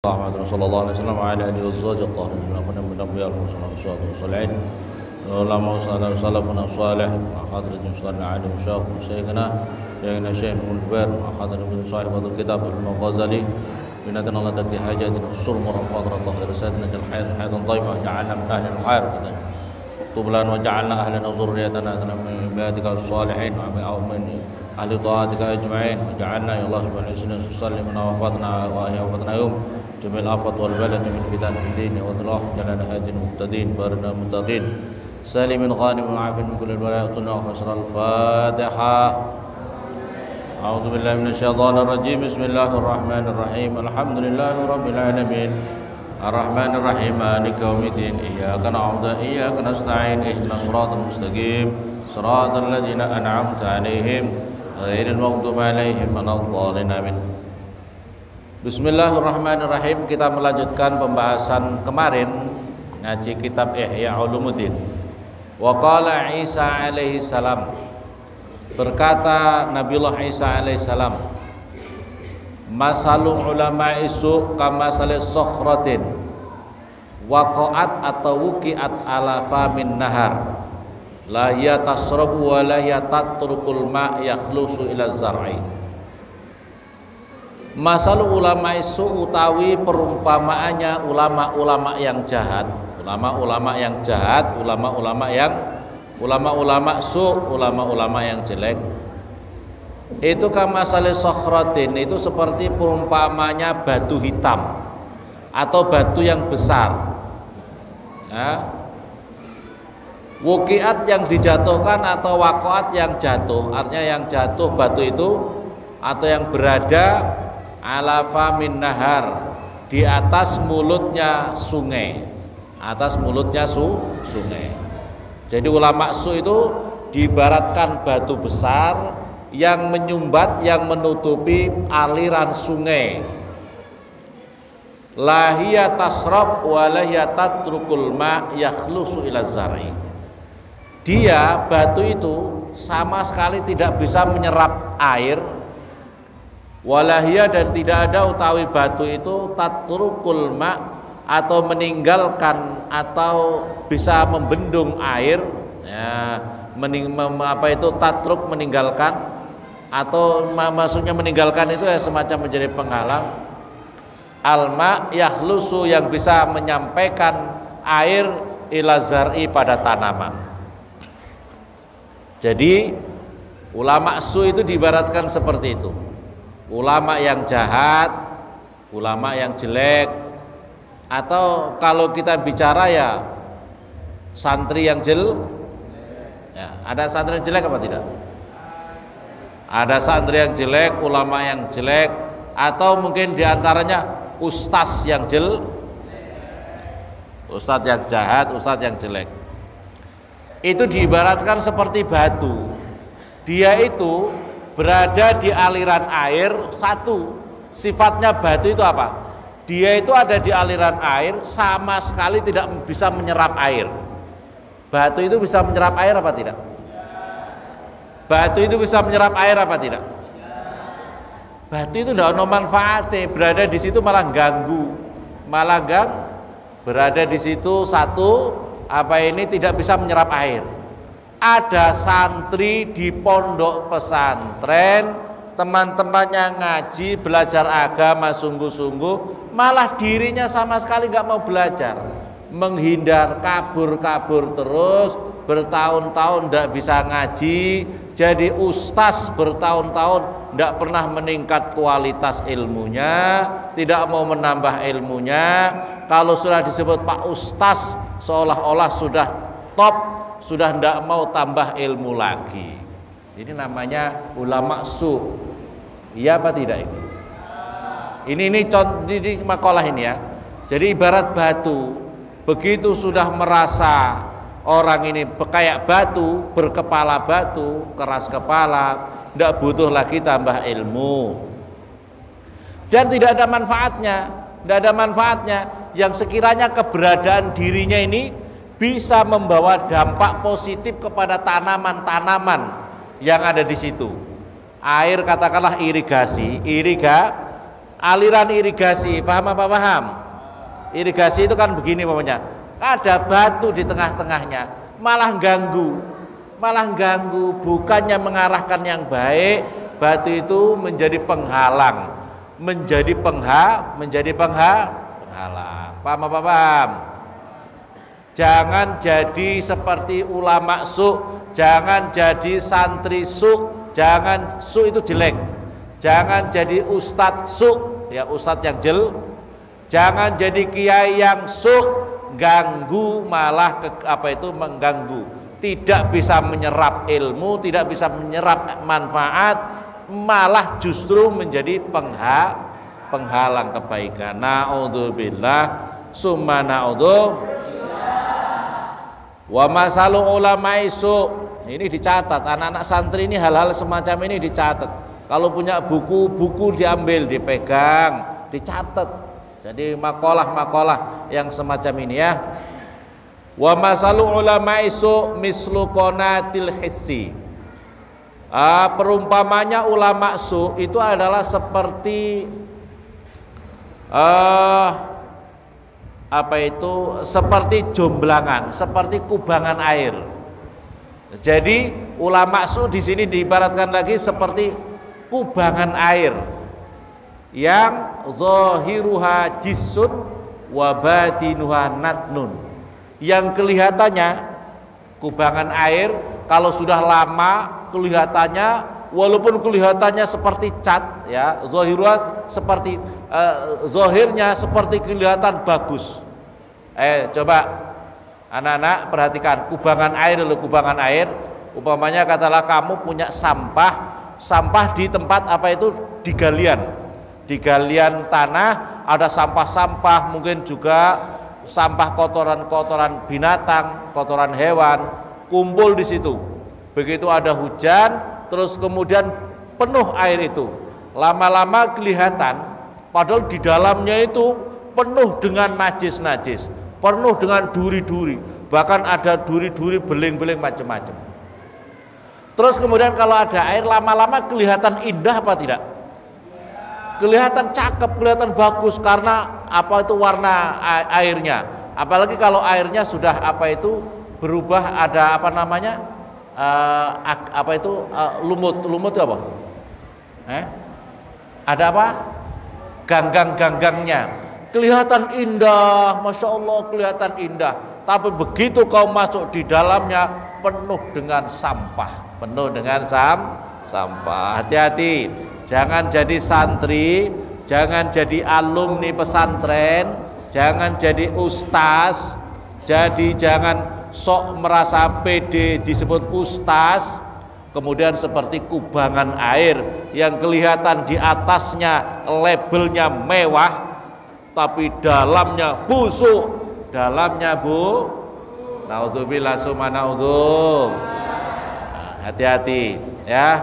Muhammad sallallahu alaihi wasallam wa ala alihi wasallam wa nabiyil mursalin ulama usadan salafun salih wa hadratin sallallahu alaihi wasallam syekhna yang Syekh Munbar wa hadratin sahibul kitab al-Ghazali binatan Allah taqdi hajatin usul murafadratullah irsadna jal hayatan thayyibah ja'alna min ahli al-khair tublan wa ja'alna ahlan dhurriyyatana min ibadika as-salihin wa min ahli ta'atika ajma'in wa ja'alna ya Allah subhanahu wa ta'ala sallimna wa wafatna wa ahyafatna yawm جميع الآفات والبلد من فتن الدين والله جلنا هادي المهتدين بارنا المتقين سالم غانم عافٍ من كل البلاء طلنا وخسر الفاتحة أعوذ بالله من الشيطان الرجيم بسم الله الرحمن الرحيم الحمد لله رب العالمين الرحمن الرحيم مالك يوم الدين إياك نعبد وإياك نستعين اهدنا الصراط المستقيم صراط الذين أنعمت عليهم غير المغضوب عليهم ولا الضالين آمين. Bismillahirrahmanirrahim. Kita melanjutkan pembahasan kemarin ngaji kitab Ihya Ulumuddin. Wa qala Isa alaihi salam, berkata Nabiullah Isa alaihi salam, masalul ulama isu kama salis sokhratin waqa'at atau wuki'at ala famin nahar la hiya tasrabu wa la hiya tatrukul ma' yakhlusu ila zar'i. Masalah ulama isu utawi perumpamaannya ulama-ulama yang jahat, ulama-ulama yang jahat, ulama-ulama yang jelek. Itu kamasalih sokhratin, itu seperti perumpamanya batu hitam atau batu yang besar. Ya. Wukiat yang dijatuhkan atau wakoat yang jatuh, artinya yang jatuh batu itu atau yang berada ala famin nahar, di atas mulutnya sungai, atas mulutnya sungai. Jadi ulama su itu diibaratkan batu besar yang menyumbat, yang menutupi aliran sungai. Lahiya tasrab wa lahiya tatrukul ma yakhlusu ila zar'i. Dia batu itu sama sekali tidak bisa menyerap air, walahia, dan tidak ada utawi batu itu tatrukul ma, atau meninggalkan atau bisa membendung air, ya, tatruk meninggalkan, atau maksudnya meninggalkan itu ya semacam menjadi penghalang. Alma yakhlusu, yang bisa menyampaikan air ila zar'i, pada tanaman. Jadi ulama su itu diibaratkan seperti itu. Ulama yang jahat, ulama yang jelek, atau kalau kita bicara ya santri yang ya, ada santri yang jelek apa tidak? Ada santri yang jelek, ulama yang jelek, atau mungkin diantaranya ustaz yang ustaz yang jahat, ustaz yang jelek. Itu diibaratkan seperti batu. Dia itu berada di aliran air. Satu, sifatnya batu itu apa? Dia itu ada di aliran air, sama sekali tidak bisa menyerap air. Batu itu bisa menyerap air apa tidak? Batu itu bisa menyerap air apa tidak? Batu itu tidak ada manfaatnya, berada di situ malah ganggu, berada di situ satu, tidak bisa menyerap air. Ada santri di pondok pesantren, teman-temannya ngaji, belajar agama sungguh-sungguh, malah dirinya sama sekali nggak mau belajar, menghindar, kabur terus, bertahun-tahun nggak bisa ngaji, jadi ustaz bertahun-tahun nggak pernah meningkat kualitas ilmunya, tidak mau menambah ilmunya. Kalau sudah disebut Pak Ustaz, seolah-olah sudah top, sudah tidak mau tambah ilmu lagi. Ini namanya ulama su. Iya apa tidak ini? Ini contoh di makalah ini ya. Jadi ibarat batu, begitu sudah merasa orang ini kayak batu, berkepala batu, keras kepala, tidak butuh lagi tambah ilmu. Dan tidak ada manfaatnya, Yang sekiranya keberadaan dirinya ini bisa membawa dampak positif kepada tanaman-tanaman yang ada di situ. Air, katakanlah irigasi aliran irigasi, paham apa paham? Irigasi itu kan begini pokoknya, ada batu di tengah-tengahnya, malah ganggu, bukannya mengarahkan yang baik, batu itu menjadi penghalang, menjadi penghalang. Paham apa paham? Jangan jadi seperti ulama su, jangan jadi santri su, jangan su itu jelek. Jangan jadi ustadz su, ya ustadz yang jangan jadi kiai yang su, ganggu malah mengganggu. Tidak bisa menyerap ilmu, tidak bisa menyerap manfaat, malah justru menjadi penghalang kebaikan. Na'udzubillah, summa na'udzubillah. Wa masalu ulama isu, ini dicatat, anak-anak santri ini hal-hal semacam ini dicatat. Kalau punya buku diambil, dipegang, dicatat. Jadi makalah-makalah yang semacam ini ya. Wa masalu ulama isu mislu qanatil hissi. Perumpamanya ulama su itu adalah seperti seperti jomblangan, seperti kubangan air. Jadi ulama su di sini diibaratkan lagi seperti kubangan air yang zahiruha jissun wa batinuha natnun. Yang kelihatannya kubangan air kalau sudah lama kelihatannya, walaupun kelihatannya seperti cat ya, zahiruha seperti zahirnya seperti kelihatan bagus. Coba anak-anak perhatikan kubangan air. Umpamanya katalah kamu punya sampah di tempat di galian tanah, ada sampah-sampah, mungkin juga sampah kotoran binatang, kotoran hewan kumpul di situ. Begitu ada hujan, terus kemudian penuh air itu, lama-lama kelihatan padahal di dalamnya itu penuh dengan najis, penuh dengan duri-duri, bahkan ada duri-duri, beling-beling macam-macam. Terus kemudian kalau ada air lama-lama kelihatan indah apa tidak? Kelihatan cakep, kelihatan bagus karena warna airnya. Apalagi kalau airnya sudah berubah, ada lumut itu apa? Ada apa? Ganggang-ganggangnya. Kelihatan indah, Masya Allah kelihatan indah. Tapi begitu kau masuk di dalamnya penuh dengan sampah. Hati-hati, jangan jadi santri, jangan jadi alumni pesantren, jangan jadi ustaz. Jadi jangan sok merasa pede disebut ustaz, kemudian seperti kubangan air yang kelihatan di atasnya labelnya mewah, tapi dalamnya busuk, dalamnya naudzubillah summa naudzubillah. Hati-hati ya,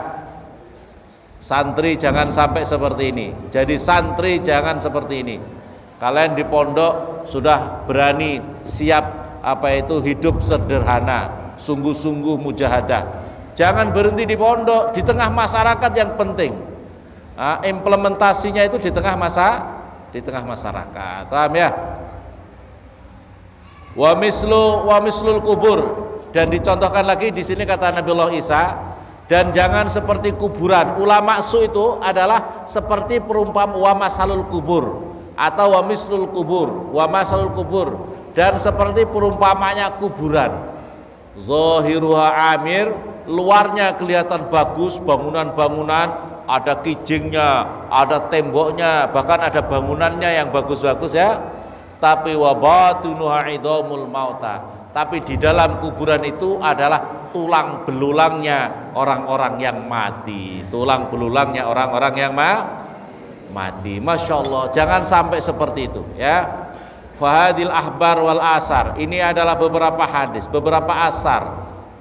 santri jangan sampai seperti ini. Jadi santri jangan seperti ini. Kalian di pondok sudah berani siap hidup sederhana, sungguh-sungguh mujahadah. Jangan berhenti di pondok, di tengah masyarakat yang penting. Implementasinya itu di tengah masyarakat. Paham ya? Wa mislul kubur. Dan dicontohkan lagi di sini kata Nabiullah Isa, dan jangan seperti kuburan. Ulama su itu adalah seperti wa masalul kubur atau wa mislul kubur, wa masalul kubur, dan seperti perumpamanya kuburan. Zahiruha amir, luarnya kelihatan bagus, bangunan-bangunan, ada kijingnya, ada temboknya, bahkan ada bangunannya yang bagus-bagus ya. Tapi wa batinuha idhamul mauta. Tapi di dalam kuburan itu adalah tulang belulangnya orang-orang yang mati. Tulang belulangnya orang-orang yang mati. Masya Allah, jangan sampai seperti itu ya. Fahadil ahbar wal asar, ini adalah beberapa hadis, beberapa asar.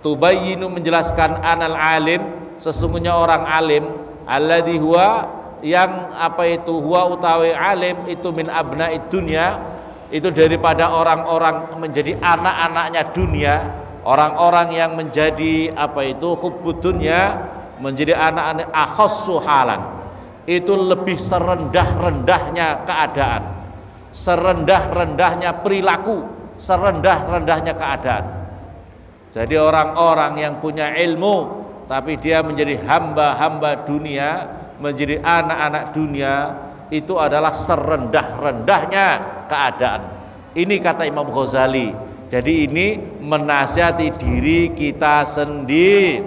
Tubayyinu menjelaskan anal alim, sesungguhnya orang alim, alladhi huwa, yang huwa utawi alim itu min abna'id dunya, itu daripada orang-orang menjadi anak-anaknya dunia, orang-orang yang menjadi hubbud dunya, menjadi anak-anak akhassu halan, itu lebih serendah-rendahnya keadaan, serendah-rendahnya perilaku, serendah-rendahnya keadaan. Jadi orang-orang yang punya ilmu tapi dia menjadi hamba-hamba dunia, menjadi anak-anak dunia, itu adalah serendah-rendahnya keadaan. Ini kata Imam Ghazali. Jadi ini menasihati diri kita sendiri,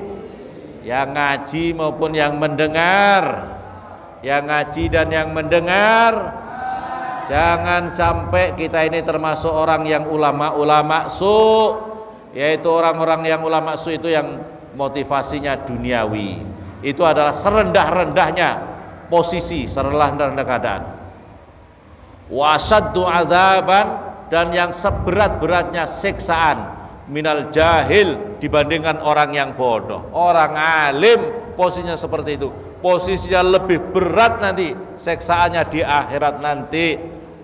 yang ngaji maupun yang mendengar, yang ngaji dan yang mendengar. Jangan sampai kita ini termasuk orang yang ulama-ulama su, yaitu orang-orang yang ulama su itu yang motivasinya duniawi. Itu adalah serendah-rendahnya posisi, serendah-rendah keadaan. Wasaddu azaban, dan yang seberat-beratnya siksaan minal jahil, dibandingkan orang yang bodoh. Orang alim posisinya seperti itu, posisinya lebih berat nanti siksaannya di akhirat nanti.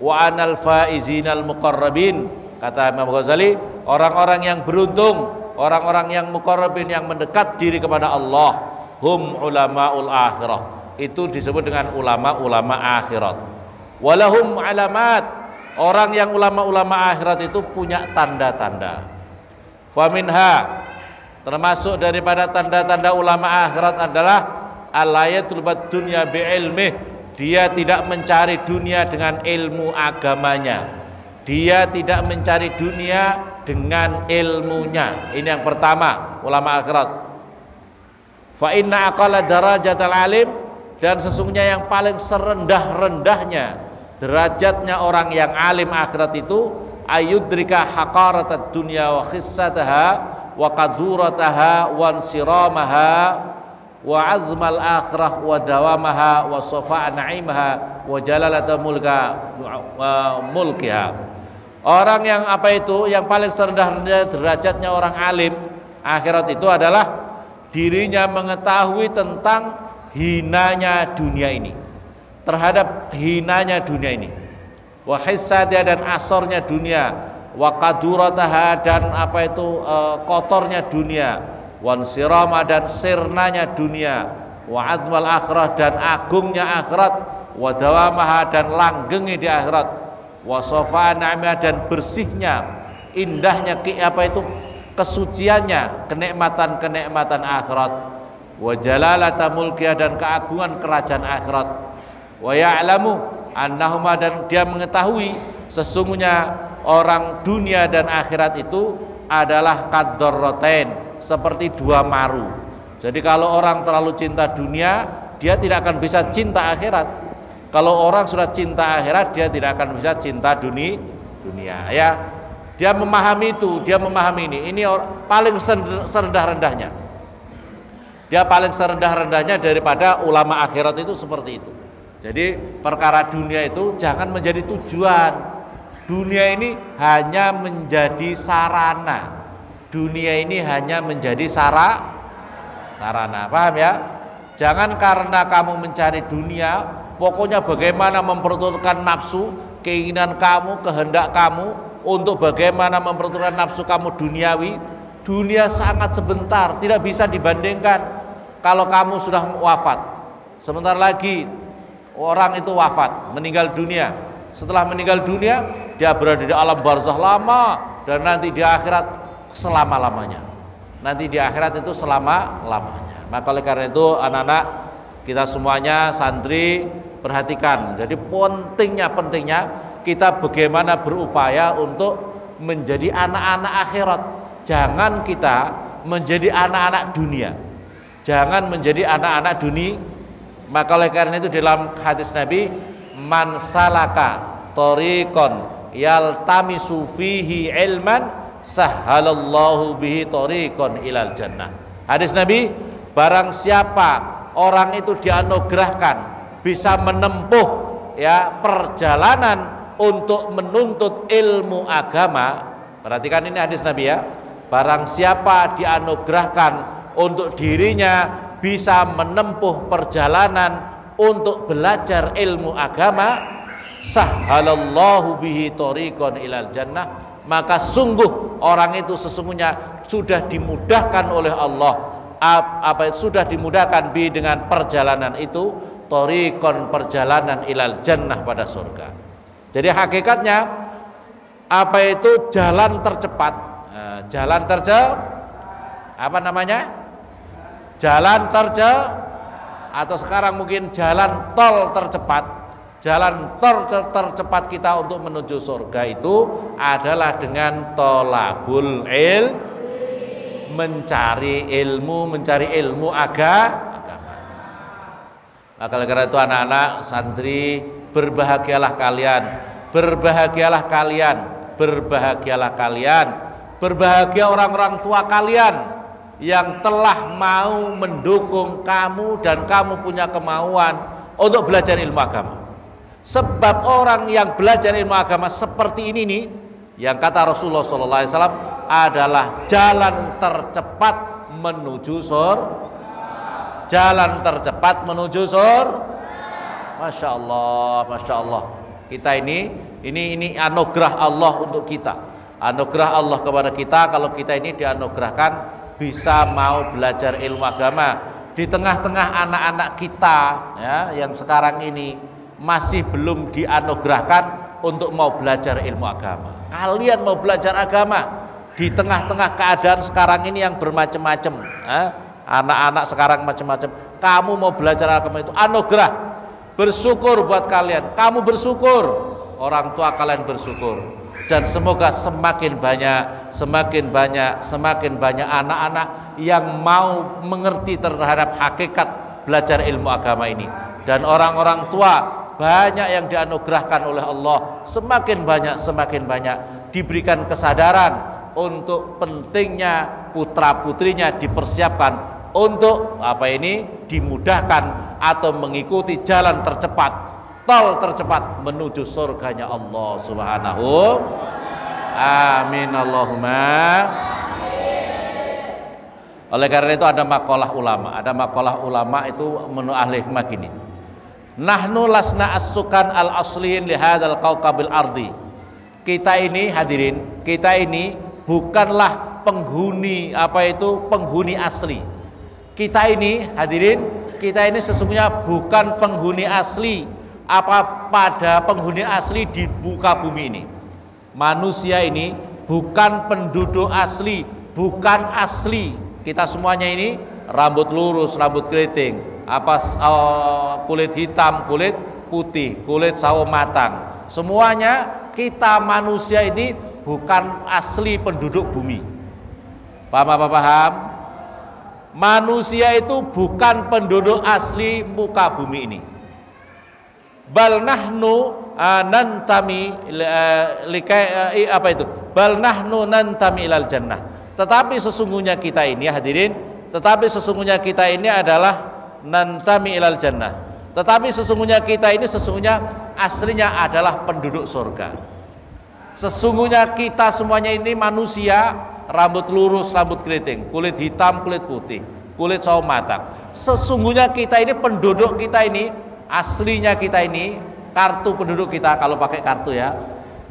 Wa anal faizinal muqarrabin, kata Imam Ghazali, orang-orang yang beruntung, orang-orang yang muqarrabin, yang mendekat diri kepada Allah, hum ulamaul akhirah, itu disebut dengan ulama-ulama akhirat. Walahum alamat, orang yang ulama-ulama akhirat itu punya tanda-tanda. Faminha, termasuk daripada tanda-tanda ulama akhirat adalah alayatul bad dunya bi ilmih, dia tidak mencari dunia dengan ilmu agamanya, dia tidak mencari dunia dengan ilmunya. Ini yang pertama, ulama akhirat. Fa inna aqalla darajatal alim, dan sesungguhnya yang paling serendah-rendahnya derajatnya orang yang alim akhirat itu, ayudrika haqaratad dunya wa khissataha wa qadurataha wa ansiramaha wa azmal akhirah wa dawamaha wa safa'a na'imaha wa jalalata mulkiha. Orang yang apa itu, yang paling serendah derajatnya orang alim akhirat itu adalah dirinya mengetahui tentang hinanya dunia ini, terhadap hinanya dunia ini, wa hissatiha, dan asornya dunia, wa qadurataha, dan apa itu kotornya dunia, wansirama, dan sirnanya dunia, wa admal akhirah, dan agungnya akhirat, wa dawamaha, dan langgengnya di akhirat, wa sofa'an na'imah, dan bersihnya, indahnya apa itu kesuciannya, kenikmatan-kenikmatan akhirat, wa jalalata mulkiyah, dan keagungan kerajaan akhirat, wa ya'lamu annahuma, dan dia mengetahui sesungguhnya orang dunia dan akhirat itu adalah kadarratain, seperti dua maru. Jadi kalau orang terlalu cinta dunia, dia tidak akan bisa cinta akhirat. Kalau orang sudah cinta akhirat, dia tidak akan bisa cinta dunia. Ya, dia memahami itu, dia memahami ini. Ini paling serendah-rendahnya. Dia paling serendah-rendahnya daripada ulama akhirat itu seperti itu. Jadi perkara dunia itu jangan menjadi tujuan. Dunia ini hanya menjadi sarana. Dunia ini hanya menjadi sarana, paham ya? Jangan karena kamu mencari dunia, pokoknya bagaimana memperturutkan nafsu, keinginan kamu, kehendak kamu untuk bagaimana memperturutkan nafsu kamu duniawi. Dunia sangat sebentar, tidak bisa dibandingkan kalau kamu sudah wafat. Sebentar lagi orang itu wafat, meninggal dunia. Setelah meninggal dunia, dia berada di alam barzakh lama, dan nanti di akhirat selama-lamanya. Nanti di akhirat itu selama-lamanya. Maka oleh karena itu anak-anak kita semuanya santri perhatikan. Jadi pentingnya kita bagaimana berupaya untuk menjadi anak-anak akhirat. Jangan kita menjadi anak-anak dunia. Jangan menjadi anak-anak dunia. Maka oleh karena itu dalam hadis Nabi, man salaka tariqan yaltamisu fihi ilman sahhalallahu bihi tariqan ilal jannah. Hadis Nabi, barang siapa orang itu dianugerahkan bisa menempuh ya perjalanan untuk menuntut ilmu agama. Perhatikan ini hadis Nabi ya. Barang siapa dianugerahkan untuk dirinya bisa menempuh perjalanan untuk belajar ilmu agama, sahhalallahu bihi tariqan ilal jannah, maka sungguh orang itu sesungguhnya sudah dimudahkan oleh Allah, sudah dimudahkan dengan perjalanan itu thariqan, perjalanan ilal jannah, pada surga. Jadi hakikatnya apa itu jalan tercepat? Jalan apa namanya? Jalan atau sekarang mungkin jalan tol tercepat. Jalan tol tercepat kita untuk menuju surga itu adalah dengan tolabul mencari ilmu agama. Maka karena itu anak-anak santri, berbahagialah kalian, berbahagialah kalian, berbahagialah kalian, berbahagia orang-orang tua kalian yang telah mau mendukung kamu dan kamu punya kemauan untuk belajar ilmu agama. Sebab orang yang belajar ilmu agama seperti ini nih, yang kata Rasulullah SAW adalah jalan tercepat menuju surga. Jalan tercepat menuju surga. Masya Allah, masya Allah. Kita ini anugerah Allah untuk kita. Anugerah Allah kepada kita kalau kita ini dianugerahkan bisa mau belajar ilmu agama di tengah-tengah anak-anak kita ya, yang sekarang ini masih belum dianugerahkan untuk mau belajar ilmu agama. Kalian mau belajar agama di tengah-tengah keadaan sekarang ini yang bermacam-macam. Anak-anak sekarang macam-macam. Kamu mau belajar agama itu anugerah. Bersyukur buat kalian. Kamu bersyukur. Orang tua kalian bersyukur. Dan semoga semakin banyak anak-anak yang mau mengerti terhadap hakikat belajar ilmu agama ini. Dan orang-orang tua banyak yang dianugerahkan oleh Allah, semakin banyak diberikan kesadaran untuk pentingnya putra-putrinya dipersiapkan untuk dimudahkan atau mengikuti jalan tercepat, tol tercepat menuju surganya Allah Subhanahu. Amin Allahumma. Oleh karena itu ada makalah ulama itu menurut ahli hikmah gini. Nahnu lasna as-sukan al-asliyin li hadzal kawkabil ardi. Kita ini hadirin, kita ini bukanlah penghuni penghuni asli. Kita ini hadirin, kita ini sesungguhnya bukan penghuni asli pada penghuni asli di muka bumi ini. Manusia ini bukan penduduk asli, bukan asli. Kita semuanya ini rambut lurus, rambut keriting, kulit hitam, kulit putih, kulit sawo matang. Semuanya kita manusia ini bukan asli penduduk bumi. Paham apa paham? Manusia itu bukan penduduk asli muka bumi ini. Bal nahnu nantami Bal nahnu nantami ilal jannah. Tetapi sesungguhnya kita ini hadirin, sesungguhnya kita ini adalah nantami ilal jannah. Tetapi sesungguhnya kita ini aslinya adalah penduduk surga. Sesungguhnya kita semuanya ini manusia, rambut lurus, rambut keriting, kulit hitam, kulit putih, kulit sawo matang. Sesungguhnya kita ini penduduk kita ini, aslinya kita ini, kartu penduduk kita kalau pakai kartu ya.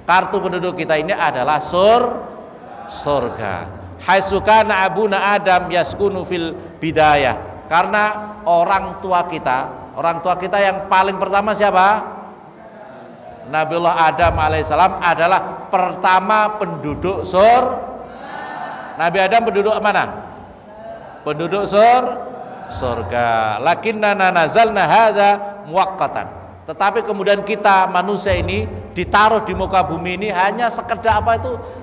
Kartu penduduk kita ini adalah surga. Haitsukana abuna Adam yaskunu fil bidayah. Karena orang tua kita yang paling pertama siapa? Nabiullah Adam alaihissalam adalah pertama penduduk Nabi Adam penduduk mana? Penduduk surga. Lakinnana nazalna hadza muwaqqatan. Tetapi kemudian kita manusia ini ditaruh di muka bumi ini hanya sekedar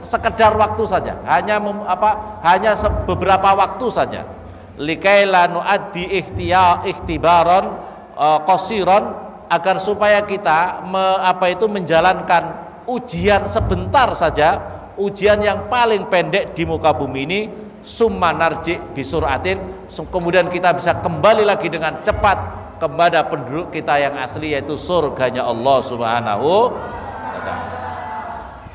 sekedar waktu saja, hanya beberapa waktu saja. Likaila nuaddi ikhtibaron qasiron, agar supaya kita menjalankan ujian sebentar saja, ujian yang paling pendek di muka bumi ini. Summa narji bisuratin, kemudian kita bisa kembali lagi dengan cepat kepada penduduk kita yang asli, yaitu surganya Allah Subhanahu wa ta'ala.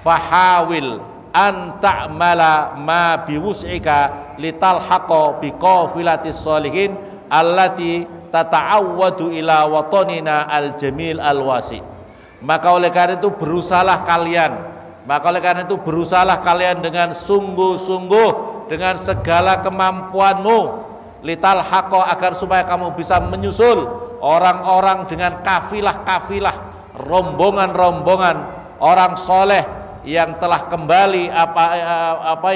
Fahawil an ta'mala ma biwus'ika litalhaqa biqafilatis sholihin allati tata'awwadu ila watonina al-jamil al-wasi. Maka oleh karena itu berusahalah kalian dengan sungguh-sungguh, dengan segala kemampuanmu, lital haqo, agar supaya kamu bisa menyusul orang-orang dengan kafilah-kafilah, rombongan-rombongan orang soleh yang telah kembali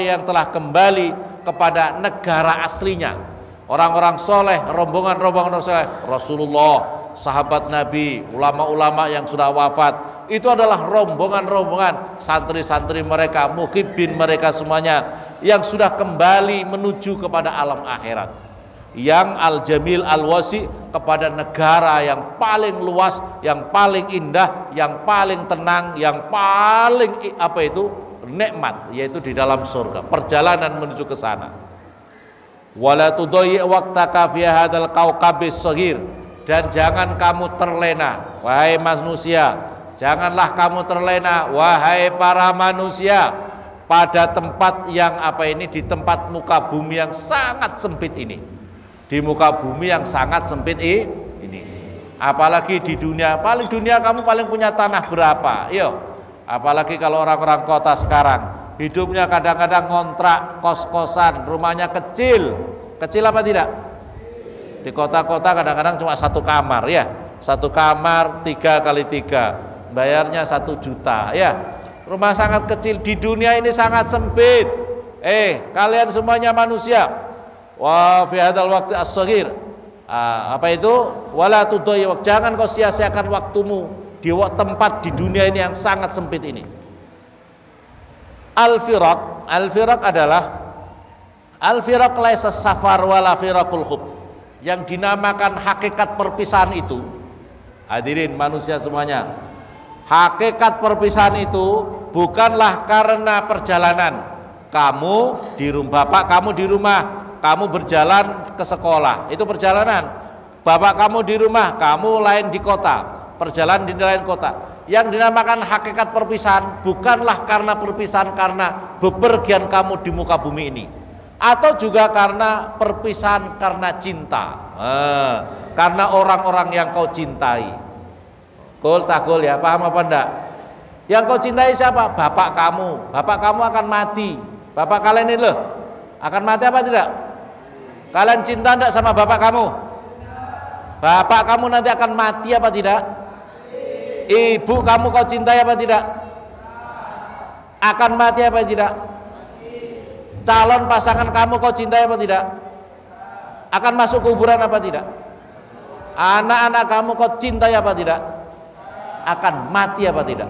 yang telah kembali kepada negara aslinya. Orang-orang soleh, rombongan-rombongan soleh, Rasulullah, sahabat Nabi, ulama-ulama yang sudah wafat, itu adalah rombongan-rombongan santri-santri mereka, muhibbin mereka semuanya yang sudah kembali menuju kepada alam akhirat, yang al-jamil al-wasi, kepada negara yang paling luas, yang paling indah, yang paling tenang, yang paling nikmat, yaitu di dalam surga. Perjalanan menuju ke sana. Wala tudayyi waqtaka fi hadzal kawkabis shaghir, dan jangan kamu terlena wahai manusia, janganlah kamu terlena wahai para manusia pada tempat yang di tempat muka bumi yang sangat sempit ini. Di muka bumi yang sangat sempit ini. Apalagi di dunia, paling dunia kamu paling punya tanah berapa? Yo. Apalagi kalau orang-orang kota sekarang hidupnya kadang-kadang ngontrak kos-kosan, rumahnya kecil. Kecil apa tidak? Di kota-kota kadang-kadang cuma 1 kamar ya. 1 kamar 3x3, bayarnya 1 juta ya. Rumah sangat kecil, di dunia ini sangat sempit. Kalian semuanya manusia. Wa fi hadzal waqti as-shaghir. Wala tudayyi, jangan kau sia-siakan waktumu di tempat di dunia ini yang sangat sempit ini. Al-firaq adalah al-firaq laisa safar wala firaqul hub. Yang dinamakan hakikat perpisahan itu, hadirin manusia semuanya, hakikat perpisahan itu bukanlah karena perjalanan. Kamu di rumah, bapak kamu di rumah, kamu berjalan ke sekolah, itu perjalanan. Bapak kamu di rumah, kamu lain di kota, perjalanan di lain kota. Yang dinamakan hakikat perpisahan bukanlah karena perpisahan karena bepergian kamu di muka bumi ini, atau juga karena perpisahan karena cinta, karena orang-orang yang kau cintai. Gol tak gol ya, paham apa enggak? Yang kau cintai siapa? Bapak kamu. Bapak kamu akan mati. Bapak kalian ini loh akan mati apa tidak? Kalian cinta enggak sama bapak kamu? Bapak kamu nanti akan mati apa tidak? Ibu kamu kau cintai apa tidak? Akan mati apa tidak? Calon pasangan kamu kau cintai apa tidak? Akan masuk kuburan apa tidak? Anak-anak kamu kau cintai apa tidak? Akan mati apa tidak?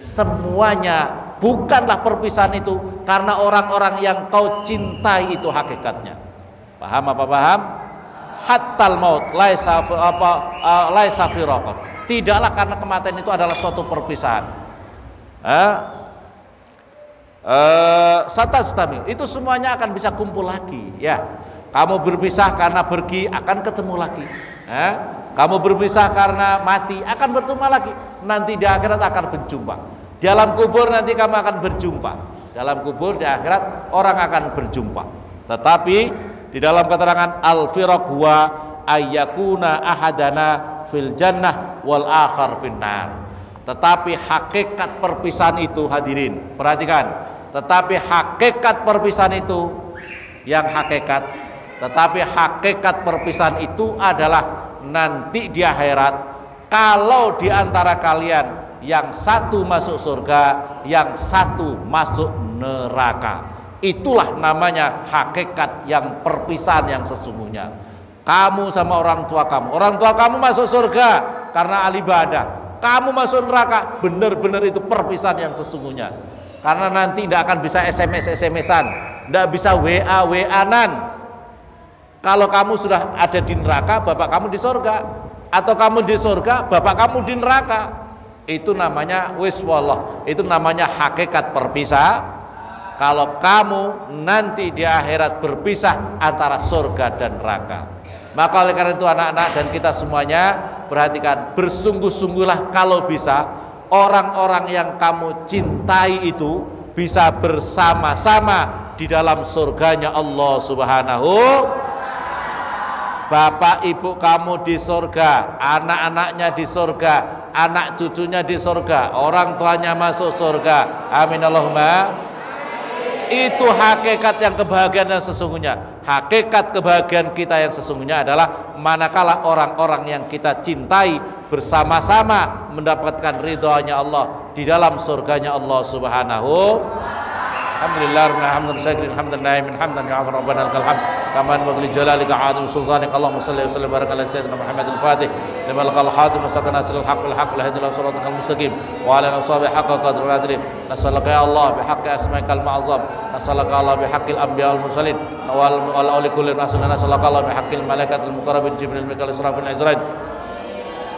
Semuanya bukanlah perpisahan itu karena orang-orang yang kau cintai itu hakikatnya. Paham apa paham? Hattal maut laisa firaqah. Tidaklah karena kematian itu adalah suatu perpisahan. Satastamil, itu semuanya akan bisa kumpul lagi ya. Kamu berpisah karena pergi, akan ketemu lagi. Kamu berpisah karena mati, akan bertemu lagi. Nanti di akhirat akan berjumpa. Di alam kubur nanti kamu akan berjumpa. Dalam kubur di akhirat orang akan berjumpa. Tetapi di dalam keterangan al-firaq huwa ayyakuna ahadana fil jannah wal akhar finnar. Tetapi hakikat perpisahan itu, hadirin perhatikan, tetapi hakikat perpisahan itu yang hakikat, tetapi hakikat perpisahan itu adalah nanti di akhirat, kalau di antara kalian yang satu masuk surga, yang satu masuk neraka, itulah namanya hakikat yang perpisahan yang sesungguhnya. Kamu sama orang tua kamu masuk surga karena ibadah, kamu masuk neraka, benar-benar itu perpisahan yang sesungguhnya. Karena nanti tidak akan bisa SMS-an, tidak bisa WA-WA-an. Kalau kamu sudah ada di neraka, bapak kamu di surga, atau kamu di surga, bapak kamu di neraka, itu namanya wiswallah, itu namanya hakikat perpisah. Kalau kamu nanti di akhirat berpisah antara surga dan neraka. Maka oleh karena itu anak-anak dan kita semuanya perhatikan, bersungguh-sungguhlah kalau bisa orang-orang yang kamu cintai itu bisa bersama-sama di dalam surganya Allah Subhanahu. Bapak ibu kamu di surga, anak-anaknya di surga, anak cucunya di surga, orang tuanya masuk surga. Amin Allahumma. Itu hakikat yang kebahagiaan yang sesungguhnya. Hakikat kebahagiaan kita yang sesungguhnya adalah manakala orang-orang yang kita cintai bersama-sama mendapatkan ridhonya Allah di dalam surganya Allah Subhanahu. Alhamdulillah rabbil alamin sayyidil hamdan naimin hamdan ya rabbana lakal hamd kama yanbaghi li jalalika azim sultanik Allahumma shalli wa sallim baraka ala sayyidina Muhammadil fatih lima laqal khatim wasaqana sil haqq wal haqq la hadiya siratal mustaqim wa ala ashabi haqqa qadri wa adri nasalaka ya Allah bihaqqi asmaikal ma'azam nasalaka Allah bihaqqil anbiya wal mursalin wal auli kulli rasul nasalaka Allah bihaqqil malaikatil muqarrabin jibril mikal israfil izrail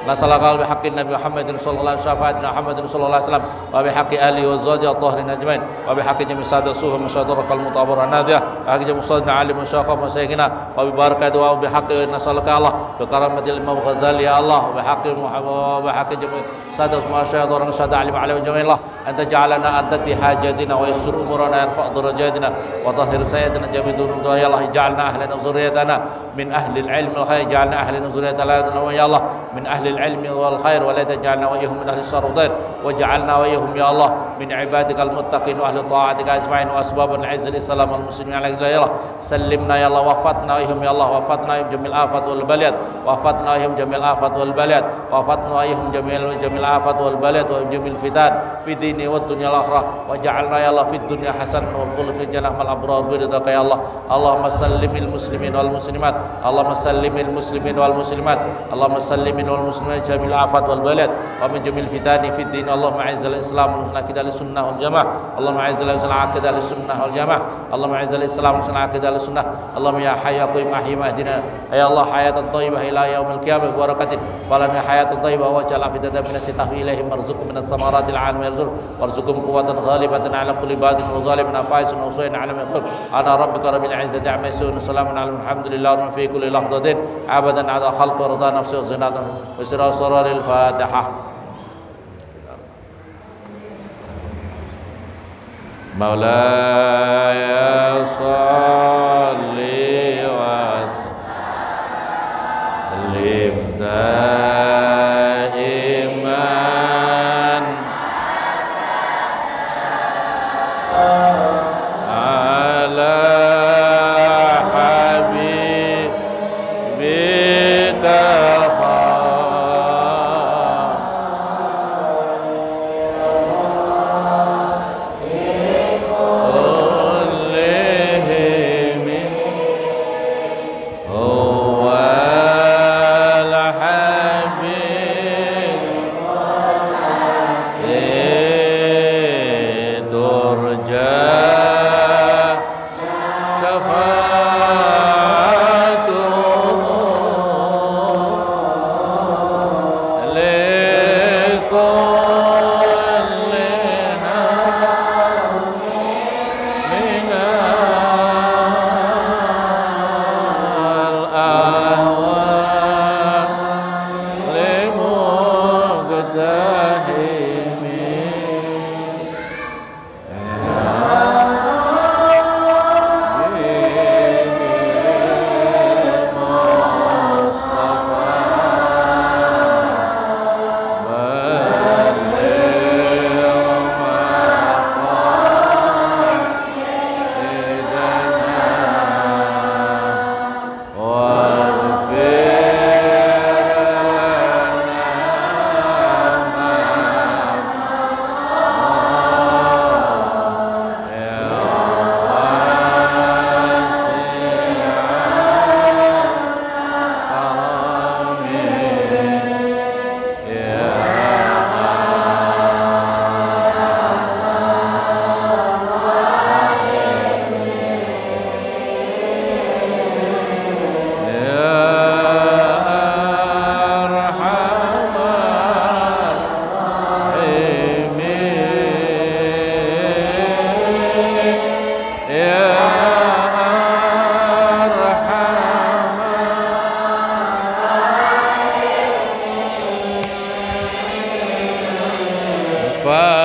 nasalaka bihaqqin nabi Muhammadin sallallahu alaihi wasallam Muhammadin sallallahu alaihi wasallam wa bihaqqi ali wa zawji at-tahirin ajmain wa bihaqqi jami' sadat suha masyadarakal mutabar anadiyah wa bihaqqi jami' sadat alim syakha masayyidina wa bi barakati wa bihaqqi nasalaka Allah bi karamatil imam Ghazali ya Allah wa bihaqqi Muhammad wa bihaqqi jami' sadat masyadarak sadat alim alim jami'illah anta ja'alana antati hajatina wa yassir umurana yarfa' darajatina wa tahhir sayyidina jami' duruna ya Allah ja'alna ahlan zurriyatana min ahli al-ilm al-khair ja'alna ahlan zurriyatana ya Allah min ahli العلم والخير ولا تجعلنا وإياهم من أهل الشر والضير واجعلنا وإياهم يا الله من عبادك المتقين وأهل طاعتك أجمعين وأسباب العز الإسلام والمسلمين عليك يا الله سلمنا يا الله وفاتنا وإياهم يا الله وفاتنا وإياهم جميع الآفات والبليات وفاتنا وإياهم جميع الآفات والبليات وفاتنا وإياهم جميع الآفات والبليات وجميع الفتن في الدين والدنيا الآخرة وجعلنا يا الله في الدنيا حسنة والخلد في الجنة مع الأبرار برضاك يا الله اللهم سلم المسلمين والمسلمات اللهم سلم المسلمين والمسلمات اللهم سلم المسلمين من جميع الآفات والبلاد ومن جميع الفتن في الدين اللهم أعز الإسلام والعقيدة للسنة والجماعة اللهم أعز الإسلام والعقيدة للسنة والجماعة اللهم أعز الإسلام والعقيدة للسنة اللهم يا حي يا قيوم أحيي واهدنا يا الله حياة طيبة إلى يوم القيامة ببركة ولنا حياة طيبة واجعل أفئدة من الناس تهوي إليهم وارزقهم من الثمرات العالم يرزق وارزقهم قوة غالبة على كل باد وظالم فائز وصين على من يقول أنا ربك رب العزة عما يصفون وسلام على الحمد لله في كل لحظة أبدا على خلق ورضا نفسه وزناد وسر سرر الفاتحة مولاي صل وسلم دائما على حبيبك Fa